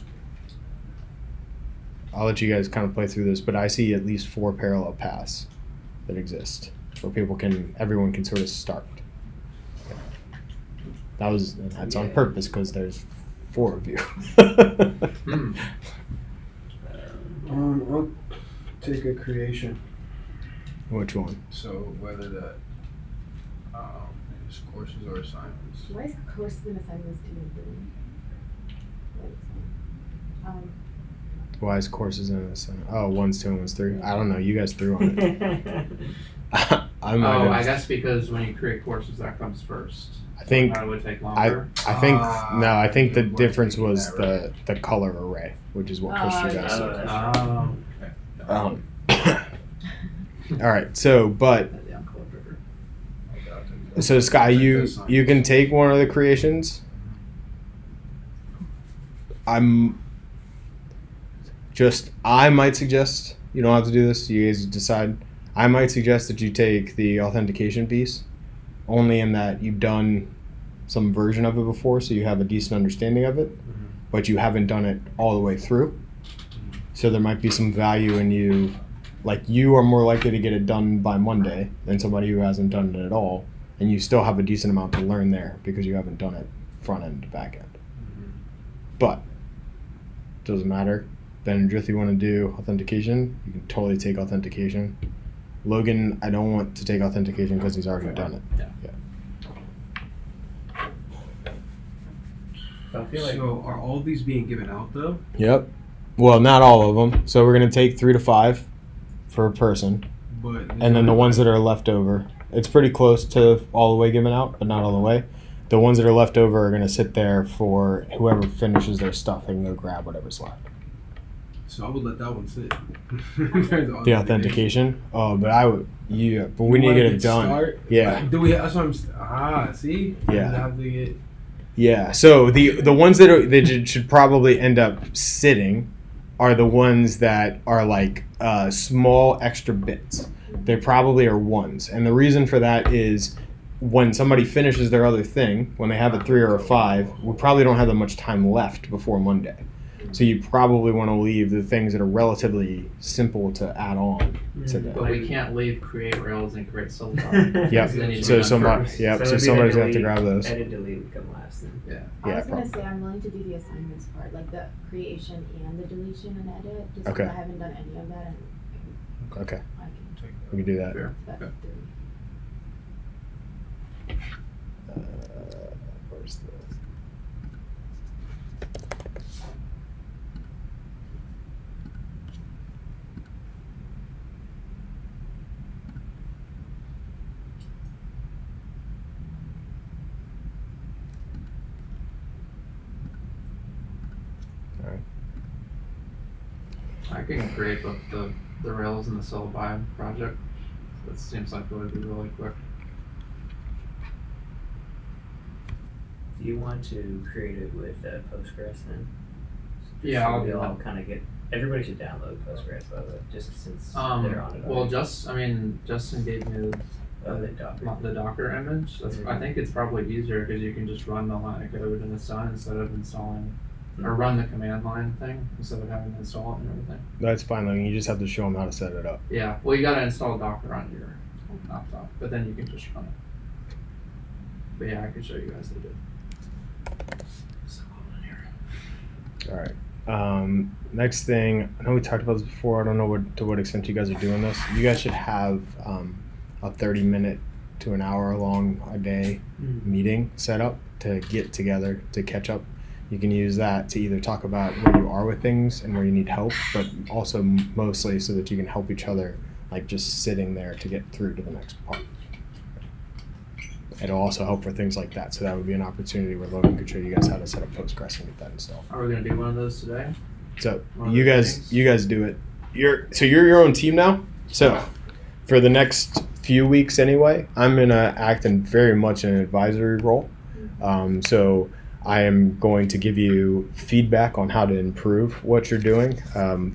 I'll let you guys kind of play through this, but I see at least 4 parallel paths that exist where everyone can sort of start. That's on Yeah. purpose because there's 4 of you. Hmm. I'll take a creation. Which one? So whether that is courses or assignments. Why is courses and assignments 2 and 3? Why is courses in this? Oh, 1's 2 and 1's 3. I don't know. You guys threw on it. I might Oh, have. I guess because when you create courses, that comes first. I think. That would take I longer. think no. I think the you weren't difference thinking was that, the color array, which is what pushed you Oh, guys. yeah. Oh, that's Okay. All right. So, but Yeah, I'm color picker. so Sky, you can take one of the creations. I might suggest, you don't have to do this, you guys decide. I might suggest that you take the authentication piece, only in that you've done some version of it before, so you have a decent understanding of it, but you haven't done it all the way through. So there might be some value in you, like you are more likely to get it done by Monday than somebody who hasn't done it at all, and you still have a decent amount to learn there because you haven't done it front end to back end. But doesn't matter. Ben and Drith, you want to do authentication, you can totally take authentication. Logan, I don't want to take authentication because he's already done it. So I feel like So are all these being given out though? Yep. Well, not all of them. So we're going to take 3 to 5 for a person. But And then the ones that are left over, it's pretty close to all the way given out, but not all the way. The ones that are left over are going to sit there for whoever finishes their stuff. They can go grab whatever's left. So I would let that one sit. The authentication? Oh, but I would, yeah, but we need to get it done. Yeah. Do we? That's what I'm. See. Yeah. I have to get. Yeah, so the ones that should probably end up sitting are the ones that are like small extra bits. They probably are 1s, and the reason for that is when somebody finishes their other thing, when they have a 3 or a 5, we probably don't have that much time left before Monday. So you probably want to leave the things that are relatively simple to add on to Mm. that. But we can't leave create rails and create syllabus. Yep. They need to So be done somebody, first. yep. So it'd be somebody's the gonna have to delete- grab those. Edit, delete would come last then. I Yeah, was gonna probably. say I'm willing to do the assignments part, like the creation and the deletion and edit, just Okay. because I haven't done any of that and Okay, I can Take we can do that. Fair. that Okay. through. Where's the? I can create both the rails and the syllabi project. That seems like it would be really quick. Do you want to create it with Postgres then? Yeah, I'll we do all that. kind of get. Everybody should download Postgres, by the way, just since they're on it. Well, already. Justin gave me The Docker. the Docker image. I think it's probably easier because you can just run the line of code in the sun instead of installing, or run the command line thing instead of having to install it and everything. That's fine. Like, you just have to show them how to set it up. Yeah, well, you gotta install Docker on your laptop, but then you can just run it. But yeah, I can show you guys the did. So in here. All right. Next thing, I know we talked about this before. I don't know to what extent you guys are doing this. You guys should have a 30-minute to an hour long a day meeting set up to get together to catch up. You can use that to either talk about where you are with things and where you need help, but also mostly so that you can help each other, like just sitting there to get through to the next part. It'll also help for things like that. So that would be an opportunity where Logan could show you guys how to set up Postgres and get that installed. Are we gonna do one of those today? So One of you the guys, meetings? you guys do it. You're your own team now. So for the next few weeks anyway, I'm gonna act in very much an advisory role. So I am going to give you feedback on how to improve what you're doing,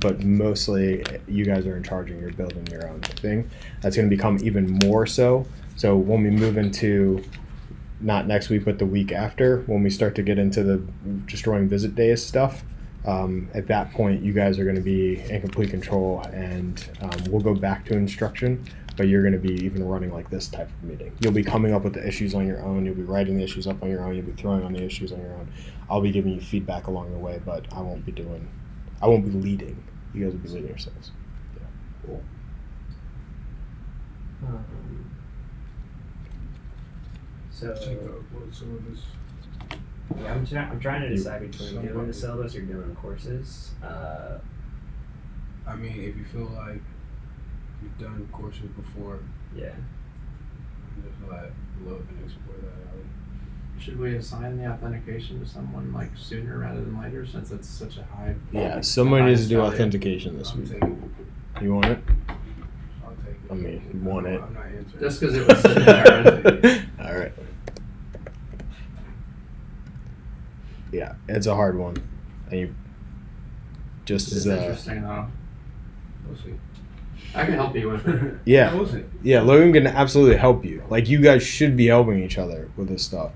but mostly you guys are in charge and you're building your own thing. That's going to become even more so. So when we move into not next week, but the week after, when we start to get into the destroying visit days stuff, at that point, you guys are going to be in complete control, and we'll go back to instruction, but you're going to be even running like this type of meeting. You'll be coming up with the issues on your own. You'll be writing the issues up on your own. You'll be throwing on the issues on your own. I'll be giving you feedback along the way, but I won't be leading. You guys will be leading yourselves. Cool. So Take what syllabus? yeah, I'm trying to decide between Somebody- doing the syllabus or doing courses. I mean, if you feel like you've done courses before, Yeah. I just feel like love and explore that alley. Should we assign the authentication to someone like sooner rather than later, since it's such a high? Yeah, someone needs to do value? authentication this I'm week. taking it. You want it? I'll take it. I mean, you want it. I'm not answering. Just because it was sitting there. All right. Yeah, it's a hard one, and you just It's as interesting though. We'll see. I can help you with it. yeah. We'll see. Yeah, Logan can absolutely help you. Like, you guys should be helping each other with this stuff.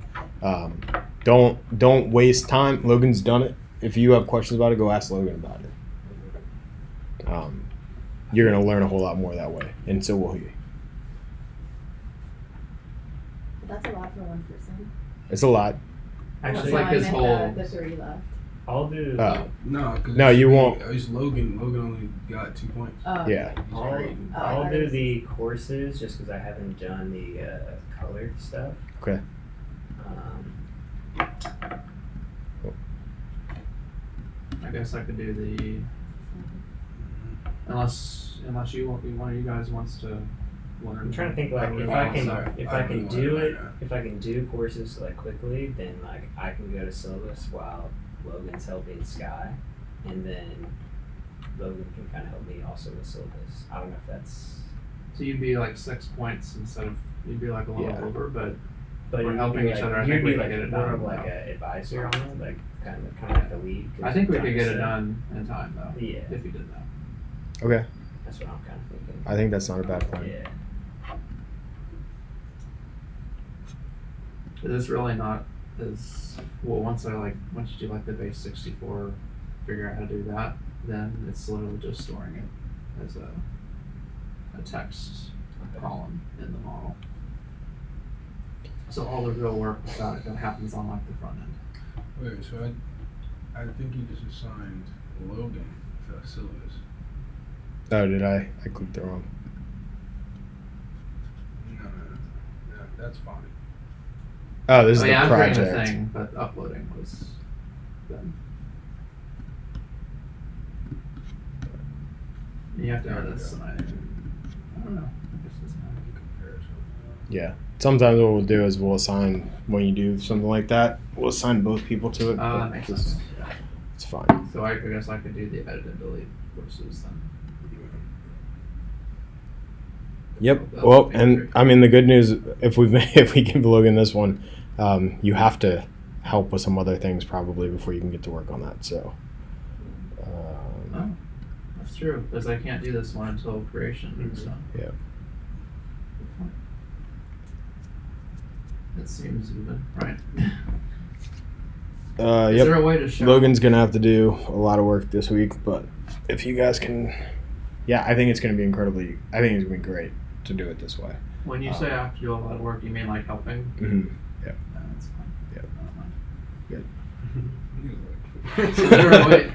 Don't waste time. Logan's done it. If you have questions about it, go ask Logan about it. You're gonna learn a whole lot more that way, and so will he. But that's a lot for one person. It's a lot. Actually, It's like I his meant whole- the 3 left. I'll do. No, cause No, it's you me. won't. It's Logan. Logan only got 2 points. Oh. Yeah. He's I'll, great. I'll Oh, do that is- the courses just because I haven't done the colored stuff. Okay. I guess I could do the unless one of you guys wants to learn. I'm trying to think like really if I want can to. if I I can really do want to it learn if I can do courses like quickly, then like I can go to syllabus while Logan's helping Sky, and then Logan can kind of help me also with syllabus. I don't know if that's. So you'd be like 6 points instead of you'd be like a little Yeah. over, but But We're you'd helping be each like, other. I you'd think we be can like get it more done. of like an advisor on it, like kind of like the lead. 'cause I think we I'm could trying get to it set- done in time though. Yeah, If you did that. Okay. that's what I'm kind of thinking. I think that's not a bad plan. Yeah. But it's really not as well once you do like the base 64 figure out how to do that, then it's literally just storing it as a text column in the model. So all the real work without it happens on like the front end. Wait, so I think you just assigned Logan to syllabus. Oh, did I? I clicked it wrong. No, that's fine. Oh, this is yeah, the I'm creating project. a thing, but uploading was then. You have to There add we this. go. I don't know. I guess it's not. Comparison. Yeah. Sometimes what we'll do is we'll assign, when you do something like that, we'll assign both people to it. That but makes this- sense. Yeah. It's fine. So I guess I could do the edit and delete courses then. Yep. That Well, would be and great. I mean the good news, if we give Logan this one, you have to help with some other things probably before you can get to work on that. So. Oh, that's true, because I can't do this one until creation, so. Yeah. Good point. It seems even, right? Is Yep. there a way to show? Logan's gonna have to do a lot of work this week, but if you guys can, yeah, I think it's gonna be incredibly. I think it's gonna be great to do it this way. When you say I have to do a lot of work, you mean like helping? Mm-hmm. No, that's fine. Yep. I don't mind. He's So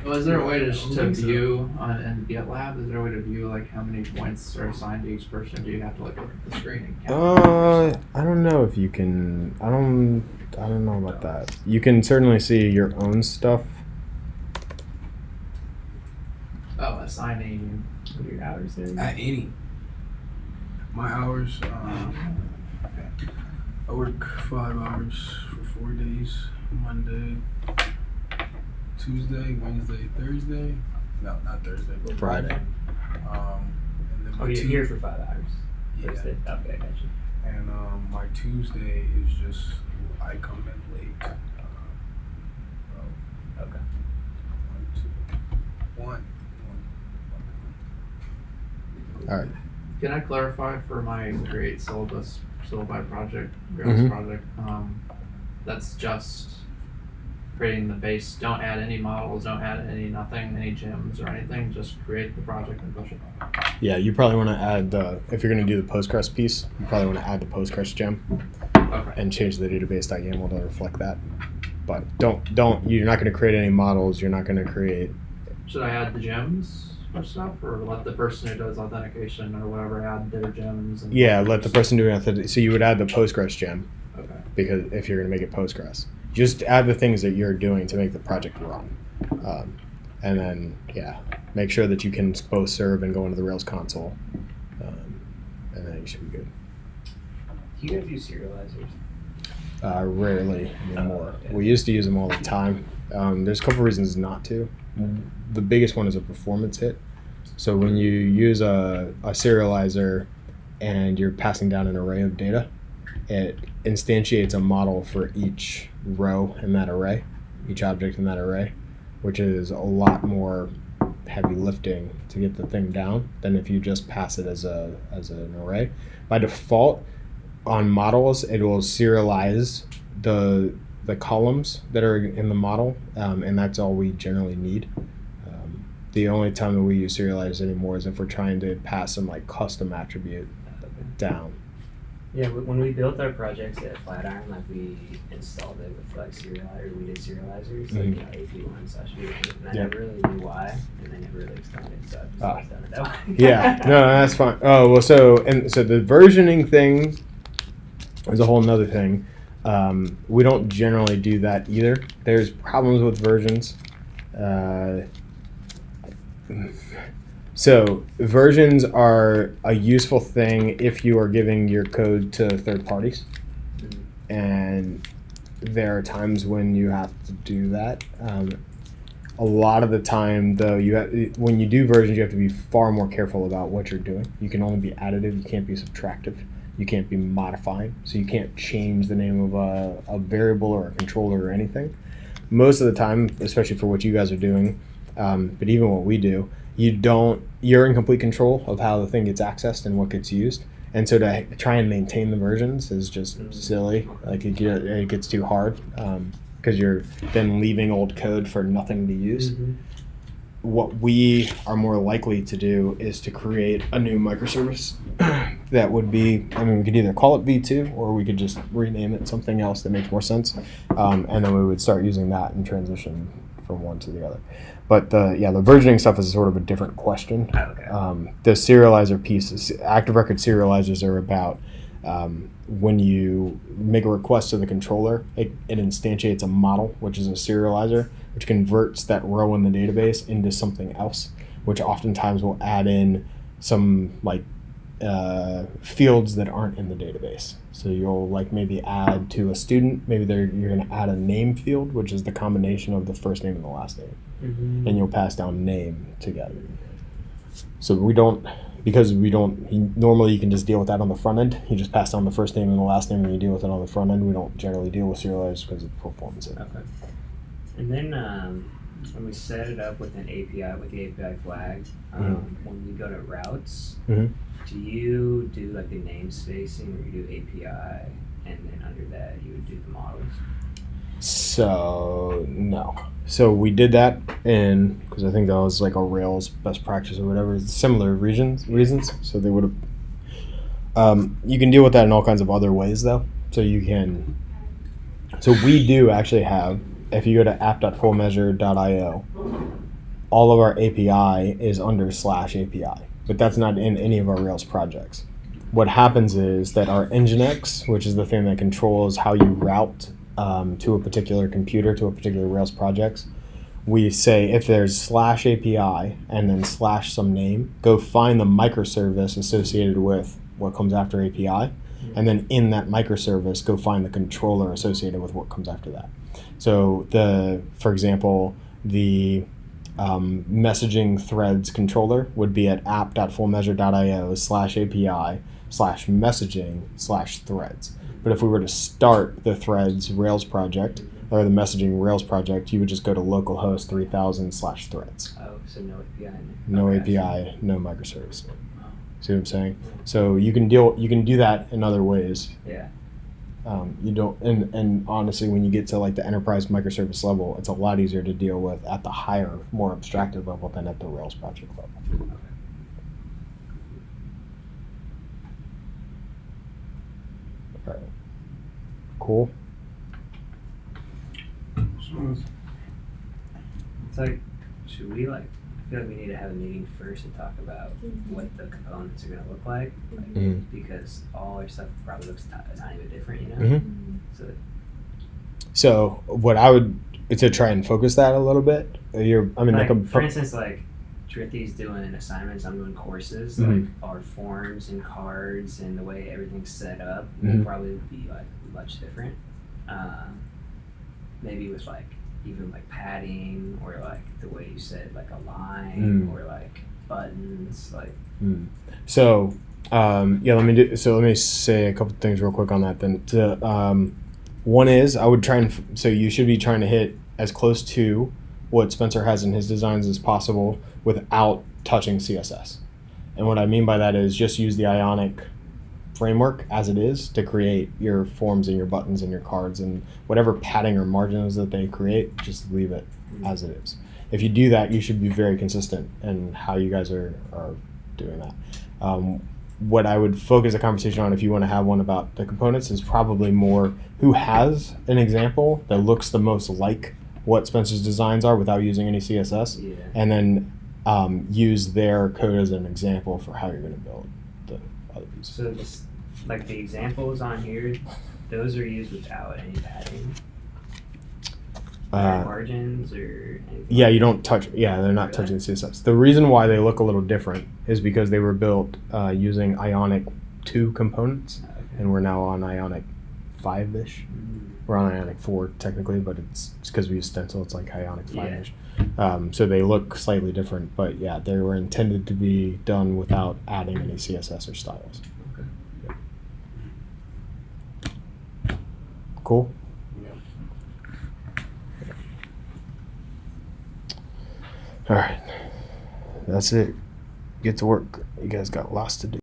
was there a way to view in GitLab? Is there a way to view like how many points are assigned to each person? Do you have to like look at the screen and count? I don't know if you can. I don't know about that. You can certainly see your own stuff. Oh, assigning. What are your hours there? At any. My hours, I work 5 hours for 4 days. Monday, Tuesday, Wednesday, Thursday. No, not Thursday, but Friday. And then Oh, my you're here for 5 hours. Yeah. Thursday. Okay, I got you. And my Tuesday is just I come in late. Okay. 1, 2, 1. All right. Can I clarify for my create syllabi project, Rails Mhm. project? That's just creating the base. Don't add any models. Don't add any gems or anything. Just create the project and push it. Yeah, you probably want to add the if you're going to do the Postgres piece, you probably want to add the Postgres gem Okay. and change the database.yaml to reflect that. But don't. You're not going to create any models. You're not going to create. Should I add the gems or stuff, or let the person who does authentication or whatever add their gems? And Yeah, let the person do it. So you would add the Postgres gem Okay. because if you're going to make it Postgres, just add the things that you're doing to make the project run, and then make sure that you can both serve and go into the Rails console, and then you should be good. Do you guys use serializers? Rarely anymore. We used to use them all the time. There's a couple reasons not to. The biggest one is a performance hit. So when you use a serializer and you're passing down an array of data, it instantiates a model for each row in that array, each object in that array, which is a lot more heavy lifting to get the thing down than if you just pass it as an array. By default, on models, it will serialize the columns that are in the model, and that's all we generally need. The only time that we use serializers anymore is if we're trying to pass some like custom attribute down. Yeah, when we built our projects at Flatiron, like we installed it with like we did serializers, like AP1/V1, and I Yeah. never really knew why, and I never really explained it, so I've just always done it that way. Yeah, no, that's fine. Oh well, so the versioning thing is a whole nother thing. We don't generally do that either. There's problems with versions. So versions are a useful thing if you are giving your code to third parties, and there are times when you have to do that. A lot of the time, though, when you do versions, you have to be far more careful about what you're doing. You can only be additive. You can't be subtractive. You can't be modifying. So you can't change the name of a variable or a controller or anything. Most of the time, especially for what you guys are doing, but even what we do, you're in complete control of how the thing gets accessed and what gets used. And so to try and maintain the versions is just silly. Like it gets too hard because because you're then leaving old code for nothing to use. Mm-hmm. What we are more likely to do is to create a new microservice that would be, I mean, we could either call it V2 or we could just rename it something else that makes more sense. And then we would start using that and transition from one to the other. But the versioning stuff is sort of a different question. Oh, okay. The serializer pieces, active record serializers are about when you make a request to the controller, it instantiates a model, which is a serializer, which converts that row in the database into something else, which oftentimes will add in some like fields that aren't in the database. So you'll like maybe add to a student, maybe you're going to add a name field, which is the combination of the first name and the last name, Mm-hmm. and you'll pass down name together. So normally you can just deal with that on the front end. You just pass down the first name and the last name and you deal with it on the front end. We don't generally deal with serializers because of performance. Okay. And then when we set it up with an API, with the API flag, when we go to routes, Mhm. do you do like the namespacing or you do API and then under that you would do the models? So no. So we did that because I think that was like a Rails best practice or whatever. Similar reasons. So they would have. You can deal with that in all kinds of other ways though. So you can. So we do actually have. If you go to app.fullmeasure.io, all of our API is under /API, but that's not in any of our Rails projects. What happens is that our Nginx, which is the thing that controls how you route to a particular computer, to a particular Rails projects, we say if there's /API and then / some name, go find the microservice associated with what comes after API, and then in that microservice, go find the controller associated with what comes after that. So for example, the messaging threads controller would be at app.fullmeasure.io /API /messaging /threads. But if we were to start the threads Rails project or the messaging Rails project, you would just go to localhost 3000 /threads. Oh, so no API in there. No Okay. API, no microservice. See what I'm saying? So you can do that in other ways. Yeah. You don't, and honestly, when you get to like the enterprise microservice level, it's a lot easier to deal with at the higher, more abstracted level than at the Rails project level. All right. Cool. Smooth. It's like, should we like? I feel like we need to have a meeting first to talk about what the components are gonna look like, because all our stuff probably looks a tiny bit different, you know. Mm-hmm. So So what I would to try and focus that a little bit. for instance, like Trithy's doing assignments, I'm doing courses. Mhm. Like our forms and cards and the way everything's set up Mhm. will probably be like much different. Maybe with like even like padding or like the way you said like a line or like buttons like. So let me say a couple things real quick on that then. One is I would try so you should be trying to hit as close to what Spencer has in his designs as possible without touching CSS. And what I mean by that is just use the Ionic framework as it is to create your forms and your buttons and your cards, and whatever padding or margins that they create, just leave it as it is. If you do that, you should be very consistent in how you guys are doing that. What I would focus the conversation on, if you want to have one about the components, is probably more who has an example that looks the most like what Spencer's designs are without using any CSS, Yeah. and then use their code as an example for how you're going to build the other pieces. So this, like the examples on here, those are used without any padding, margins or anything. Yeah, you don't touch. Yeah, they're not touching CSS. The reason why they look a little different is because they were built using Ionic 2 components, and we're now on Ionic 5-ish. We're on Ionic 4 technically, but it's because we use Stencil. It's like Ionic 5-ish. So they look slightly different, but yeah, they were intended to be done without adding any CSS or styles. Okay. Yeah. Cool. All right, that's it. Get to work. You guys got lots to do.